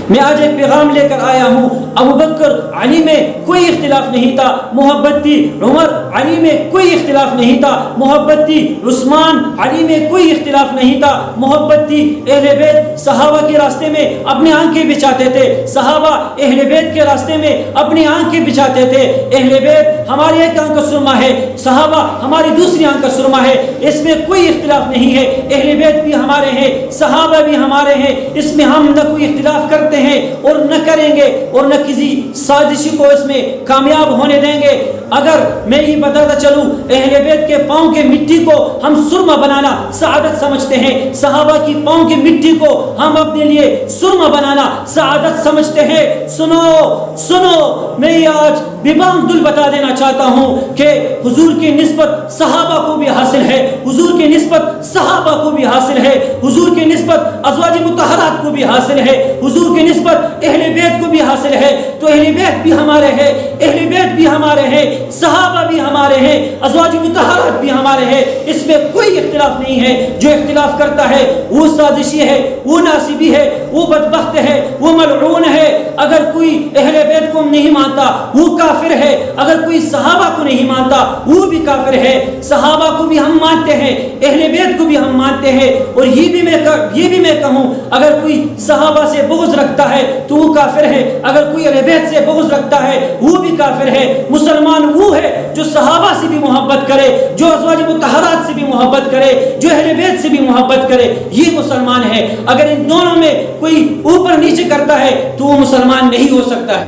میں آج ایک پیغام لے کر آیا ہوں. ابو بکر علی میں کوئی اختلاف نہیں تھا، محبت تھی. عمر علی میں کوئی اختلاف نہیں تھا، محبت تھی. عثمان علی میں کوئی اختلاف نہیں تھا، محبت تھی. اہل بیت صحابہ کے راستے میں اپنی آنکھیں بچھاتے تھے، صحابہ اہل بیت کے راستے میں اپنی آنکھیں بچھاتے تھے. اہل بیت ہماری ایک آنکھ کا سرما ہے، صحابہ ہماری دوسری آنکھ کا سرما ہے. اس میں کوئی اختلاف نہیں ہے. اہل بیت بھی ہمارے ہیں، صحابہ بھی ہمارے ہیں. اس میں ہم نہ کوئی اختلاف کرتے ہیں اور نہ کریں گے، اور نہ کسی سازشی کو اس میں کامیاب ہونے دیں گے. اگر میں یہ بتاتا چلوں، اہل بیت کے پاؤں کے مٹی کو ہم سرما بنانا سعادت سمجھتے ہیں، صحابہ کی پاؤں کی مٹی کو ہم اپنے لیے سرما بنانا سعادت سمجھتے ہیں. سنو سنو، میں یہ آج ببانگ دل بتا دینا چاہتا ہوں کہ حضور کی نسبت صحابہ کو بھی حاصل ہے، حضور کی نسبت صحابہ کو بھی حاصل ہے، حضور کی نسبت ازواج مطہرات کو بھی حاصل ہے، حضور کی نسبت اہل بیت کو بھی حاصل ہے. تو اہل بیت بھی ہمارے ہیں، اہل بیت بھی ہمارے ہیں، صحابہ بھی ہمارے ہیں، ازواج مطہرات بھی ہمارے ہیں. اس میں کوئی اختلاف نہیں ہے. جو اختلاف کرتا ہے وہ سازشی ہے، وہ ناصبی ہے، وہ بدبخت ہے، وہ ملعون ہے. اگر کوئی اہل بیت کو نہیں مانتا وہ کافر ہے، اگر کوئی صحابہ کو نہیں مانتا وہ بھی کافر ہے. صحابہ کو بھی ہم مانتے ہیں، اہل بیت کو بھی ہم مانتے ہیں. اور یہ بھی میں کہوں، اگر کوئی صحابہ سے بغض رکھتا ہے تو وہ کافر ہے، اگر کوئی اہل بیت سے بغض رکھتا ہے وہ بھی کافر ہے. مسلمان وہ ہے جو صحابہ سے بھی محبت کرے، جو ازواج مطہرات سے بھی محبت کرے، جو اہل بیت سے بھی محبت کرے، یہ مسلمان ہے. اگر ان دونوں میں کوئی اوپر نیچے کرتا ہے تو وہ مسلمان نہیں ہو سکتا ہے.